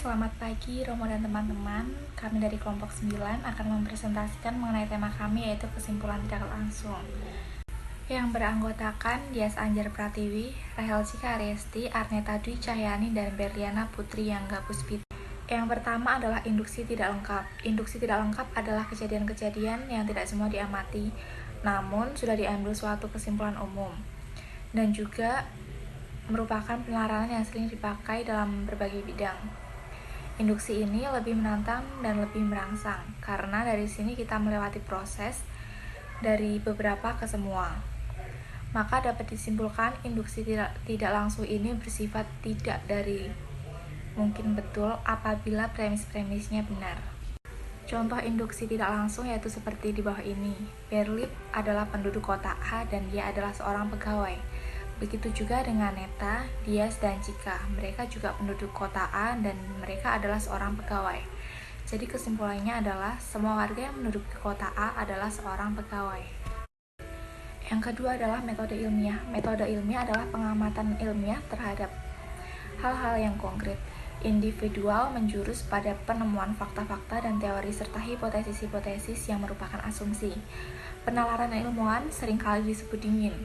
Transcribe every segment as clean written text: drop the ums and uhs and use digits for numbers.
Selamat pagi Romo dan teman-teman. Kami dari kelompok 9 akan mempresentasikan mengenai tema kami, yaitu kesimpulan tidak langsung, yang beranggotakan Dias Anjar Pratiwi, Rahel Cika Ariesti, Arneta Dwi Cahyani, dan Berliana Putri Yangga Puspita. Yang pertama adalah induksi tidak lengkap. Induksi tidak lengkap adalah kejadian-kejadian yang tidak semua diamati, namun sudah diambil suatu kesimpulan umum, dan juga merupakan penelaranan yang sering dipakai dalam berbagai bidang. Induksi ini lebih menantang dan lebih merangsang, karena dari sini kita melewati proses dari beberapa ke semua. Maka dapat disimpulkan induksi tidak langsung ini bersifat tidak dari mungkin betul apabila premis-premisnya benar. Contoh induksi tidak langsung yaitu seperti di bawah ini. Berlip adalah penduduk kota A dan dia adalah seorang pegawai. Begitu juga dengan Neta, Dias, dan Cika. Mereka juga penduduk kota A dan mereka adalah seorang pegawai. Jadi kesimpulannya adalah semua warga yang menduduki kota A adalah seorang pegawai. Yang kedua adalah metode ilmiah. Metode ilmiah adalah pengamatan ilmiah terhadap hal-hal yang konkret. Individual menjurus pada penemuan fakta-fakta dan teori serta hipotesis-hipotesis yang merupakan asumsi. Penalaran ilmuwan seringkali disebut dingin,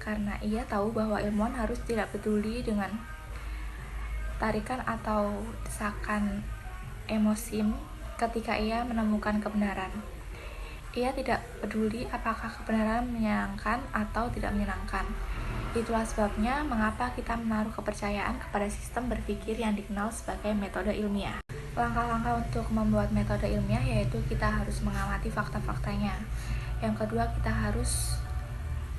karena ia tahu bahwa ilmuwan harus tidak peduli dengan tarikan atau desakan emosi ketika ia menemukan kebenaran. Ia tidak peduli apakah kebenaran menyenangkan atau tidak menyenangkan. Itulah sebabnya mengapa kita menaruh kepercayaan kepada sistem berpikir yang dikenal sebagai metode ilmiah. Langkah-langkah untuk membuat metode ilmiah yaitu kita harus mengamati fakta-faktanya. Yang kedua, kita harus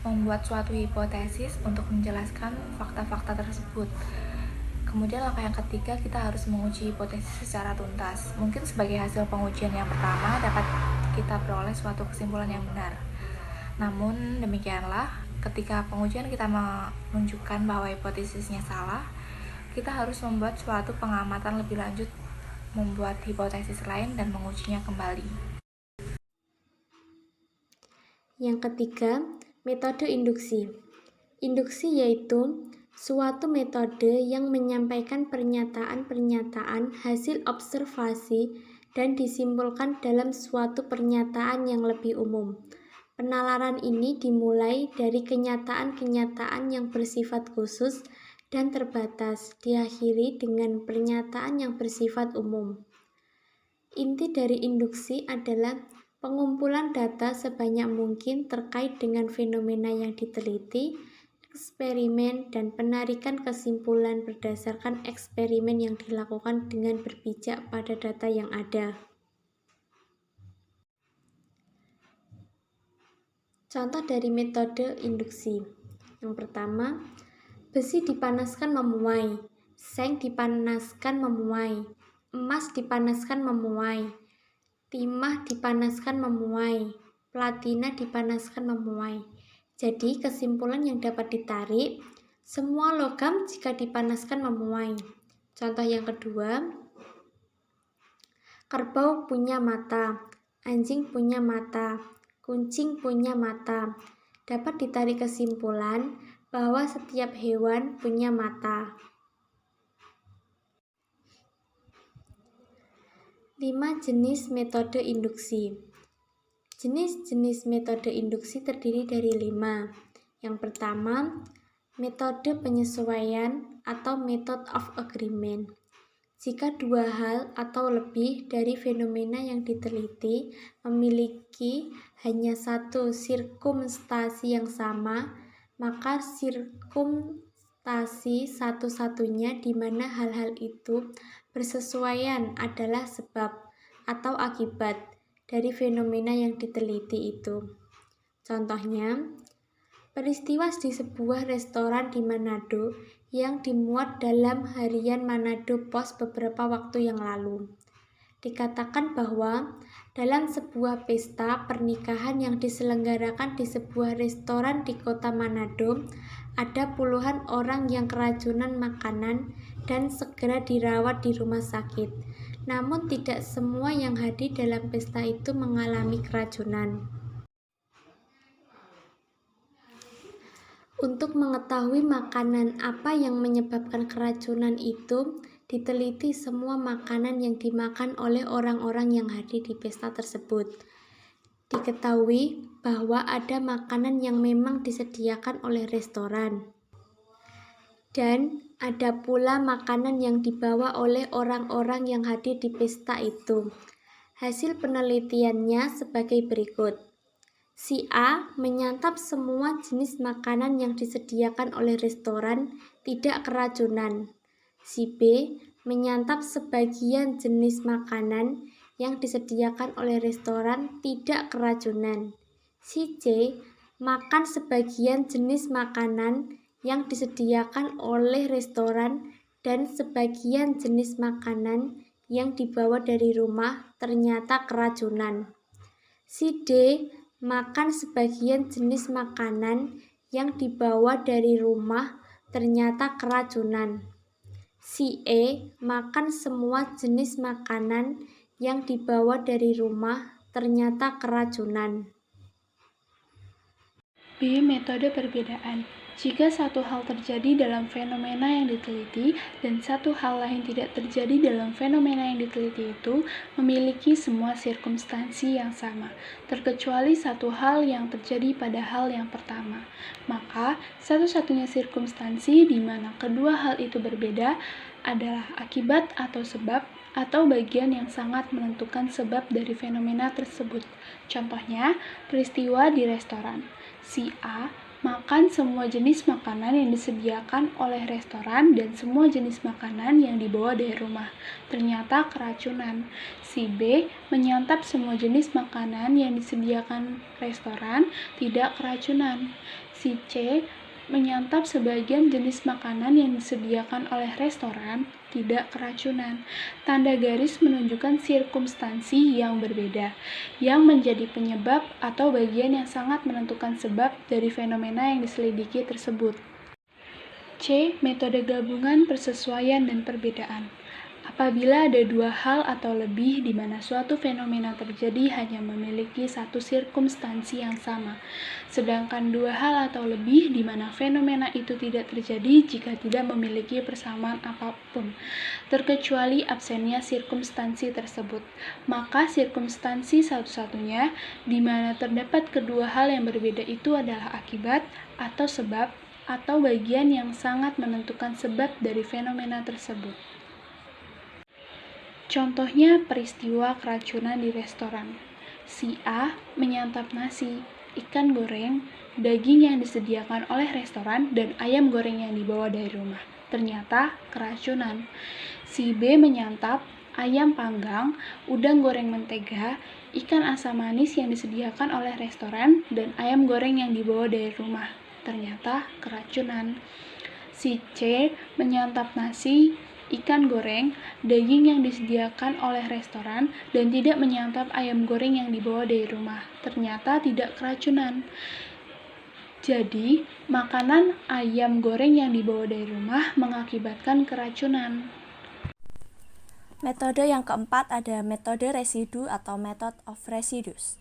membuat suatu hipotesis untuk menjelaskan fakta-fakta tersebut. Kemudian langkah yang ketiga, kita harus menguji hipotesis secara tuntas. Mungkin sebagai hasil pengujian yang pertama dapat kita peroleh suatu kesimpulan yang benar. Namun demikianlah, ketika pengujian kita menunjukkan bahwa hipotesisnya salah, kita harus membuat suatu pengamatan lebih lanjut, membuat hipotesis lain dan mengujinya kembali. Yang ketiga, metode induksi. Induksi yaitu suatu metode yang menyampaikan pernyataan-pernyataan hasil observasi dan disimpulkan dalam suatu pernyataan yang lebih umum. Penalaran ini dimulai dari kenyataan-kenyataan yang bersifat khusus dan terbatas, diakhiri dengan pernyataan yang bersifat umum. Inti dari induksi adalah pengumpulan data sebanyak mungkin terkait dengan fenomena yang diteliti, eksperimen, dan penarikan kesimpulan berdasarkan eksperimen yang dilakukan dengan berpijak pada data yang ada. Contoh dari metode induksi. Yang pertama, besi dipanaskan memuai, seng dipanaskan memuai, emas dipanaskan memuai, timah dipanaskan memuai, platina dipanaskan memuai. Jadi kesimpulan yang dapat ditarik, semua logam jika dipanaskan memuai. Contoh yang kedua, kerbau punya mata, anjing punya mata, kucing punya mata. Dapat ditarik kesimpulan bahwa setiap hewan punya mata. 5 jenis metode induksi. Jenis-jenis metode induksi terdiri dari 5. Yang pertama, metode penyesuaian atau method of agreement. Jika dua hal atau lebih dari fenomena yang diteliti memiliki hanya satu sirkumstansi yang sama, maka sirkumstansi satu-satunya di mana hal-hal itu bersesuaian adalah sebab atau akibat dari fenomena yang diteliti itu. Contohnya, peristiwa di sebuah restoran di Manado yang dimuat dalam harian Manado Post beberapa waktu yang lalu. Dikatakan bahwa dalam sebuah pesta pernikahan yang diselenggarakan di sebuah restoran di kota Manado, ada puluhan orang yang keracunan makanan dan segera dirawat di rumah sakit. Namun tidak semua yang hadir dalam pesta itu mengalami keracunan. Untuk mengetahui makanan apa yang menyebabkan keracunan itu, diteliti semua makanan yang dimakan oleh orang-orang yang hadir di pesta tersebut. Diketahui bahwa ada makanan yang memang disediakan oleh restoran, dan ada pula makanan yang dibawa oleh orang-orang yang hadir di pesta itu. Hasil penelitiannya sebagai berikut. Si A menyantap semua jenis makanan yang disediakan oleh restoran tidak keracunan. Si B menyantap sebagian jenis makanan yang disediakan oleh restoran tidak keracunan. Si C makan sebagian jenis makanan yang disediakan oleh restoran dan sebagian jenis makanan yang dibawa dari rumah ternyata keracunan. Si D makan sebagian jenis makanan yang dibawa dari rumah ternyata keracunan. Si E makan semua jenis makanan yang dibawa dari rumah ternyata keracunan. B. Metode perbedaan. Jika satu hal terjadi dalam fenomena yang diteliti dan satu hal lain tidak terjadi dalam fenomena yang diteliti itu memiliki semua sirkumstansi yang sama, terkecuali satu hal yang terjadi pada hal yang pertama, maka satu-satunya sirkumstansi di mana kedua hal itu berbeda adalah akibat atau sebab atau bagian yang sangat menentukan sebab dari fenomena tersebut. Contohnya, peristiwa di restoran. Si A makan semua jenis makanan yang disediakan oleh restoran dan semua jenis makanan yang dibawa dari rumah. Ternyata keracunan. Si B menyantap semua jenis makanan yang disediakan restoran, tidak keracunan. Si C menyantap sebagian jenis makanan yang disediakan oleh restoran, tidak keracunan. Tanda garis menunjukkan sirkumstansi yang berbeda, yang menjadi penyebab atau bagian yang sangat menentukan sebab dari fenomena yang diselidiki tersebut. C. Metode gabungan persesuaian dan perbedaan. Apabila ada dua hal atau lebih di mana suatu fenomena terjadi hanya memiliki satu sirkumstansi yang sama, sedangkan dua hal atau lebih di mana fenomena itu tidak terjadi jika tidak memiliki persamaan apapun, terkecuali absennya sirkumstansi tersebut, maka sirkumstansi satu-satunya di mana terdapat kedua hal yang berbeda itu adalah akibat atau sebab atau bagian yang sangat menentukan sebab dari fenomena tersebut. Contohnya peristiwa keracunan di restoran. Si A menyantap nasi, ikan goreng, daging yang disediakan oleh restoran, dan ayam goreng yang dibawa dari rumah. Ternyata keracunan. Si B menyantap ayam panggang, udang goreng mentega, ikan asam manis yang disediakan oleh restoran, dan ayam goreng yang dibawa dari rumah. Ternyata keracunan. Si C menyantap nasi, ikan goreng, daging yang disediakan oleh restoran, dan tidak menyantap ayam goreng yang dibawa dari rumah. Ternyata tidak keracunan. Jadi, makanan ayam goreng yang dibawa dari rumah mengakibatkan keracunan. Metode yang keempat ada metode residu atau method of residues.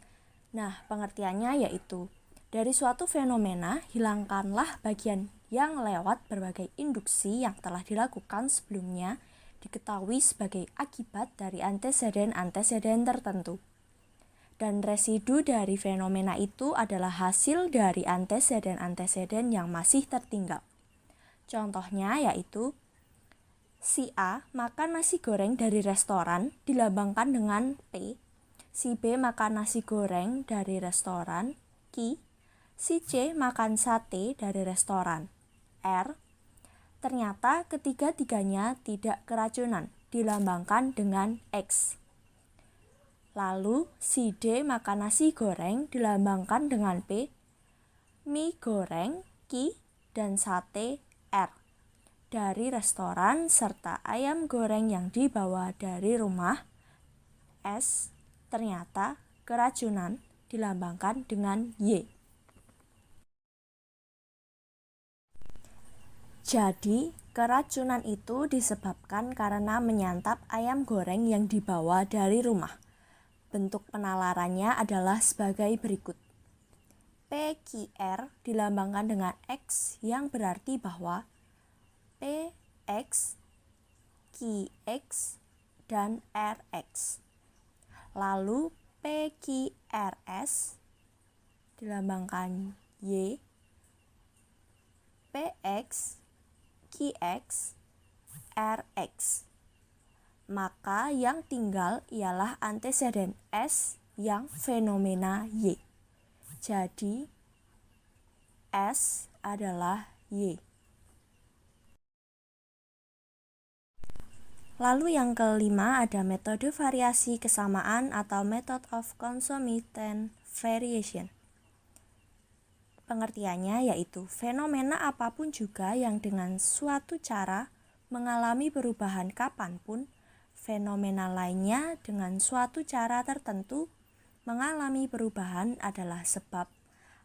Nah, pengertiannya yaitu dari suatu fenomena, hilangkanlah bagian yang lewat berbagai induksi yang telah dilakukan sebelumnya diketahui sebagai akibat dari anteseden-anteseden tertentu. Dan residu dari fenomena itu adalah hasil dari anteseden-anteseden yang masih tertinggal. Contohnya yaitu si A makan nasi goreng dari restoran dilambangkan dengan P, si B makan nasi goreng dari restoran Q, si C makan sate dari restoran R. Ternyata ketiga-tiganya tidak keracunan, dilambangkan dengan X. Lalu si D makan nasi goreng dilambangkan dengan P, mie goreng Q, dan sate R dari restoran serta ayam goreng yang dibawa dari rumah S. Ternyata keracunan, dilambangkan dengan Y. Jadi, keracunan itu disebabkan karena menyantap ayam goreng yang dibawa dari rumah. Bentuk penalarannya adalah sebagai berikut. PQR dilambangkan dengan X yang berarti bahwa PX QX, dan RX. Lalu PQRS dilambangkan Y, PX, QX, RX. Maka yang tinggal ialah anteseden S yang fenomena Y. Jadi S adalah Y. Lalu yang kelima ada metode variasi kesamaan atau method of concomitant variation. Pengertiannya yaitu fenomena apapun juga yang dengan suatu cara mengalami perubahan kapanpun, fenomena lainnya dengan suatu cara tertentu mengalami perubahan adalah sebab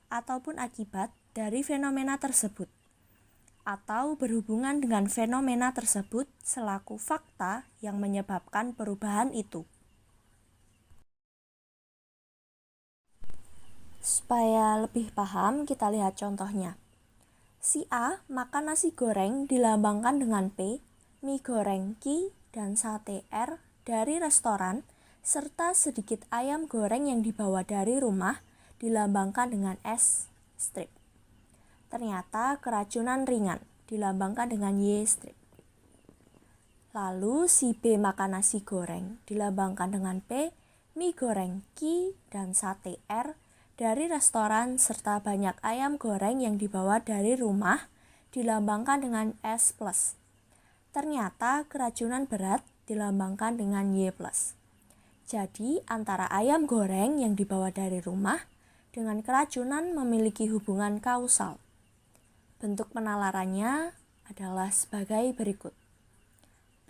ataupun akibat dari fenomena tersebut, atau berhubungan dengan fenomena tersebut selaku fakta yang menyebabkan perubahan itu. Supaya lebih paham, kita lihat contohnya. Si A makan nasi goreng dilambangkan dengan P, mie goreng Q, dan sate R dari restoran, serta sedikit ayam goreng yang dibawa dari rumah dilambangkan dengan S strip. Ternyata keracunan ringan dilambangkan dengan Y strip. Lalu si B makan nasi goreng dilambangkan dengan P, mie goreng Q, dan sate R dari restoran serta banyak ayam goreng yang dibawa dari rumah dilambangkan dengan S plus. Ternyata keracunan berat dilambangkan dengan Y plus. Jadi antara ayam goreng yang dibawa dari rumah dengan keracunan memiliki hubungan kausal. Bentuk penalarannya adalah sebagai berikut.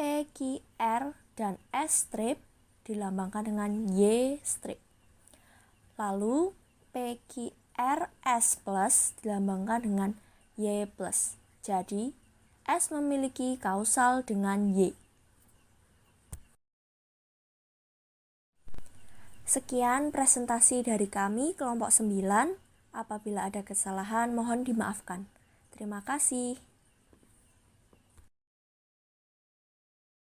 P, Q, R, dan S strip dilambangkan dengan Y strip. Lalu P, Q, R, S plus dilambangkan dengan Y plus. Jadi S memiliki kausal dengan Y. Sekian presentasi dari kami kelompok 9. Apabila ada kesalahan mohon dimaafkan. Terima kasih.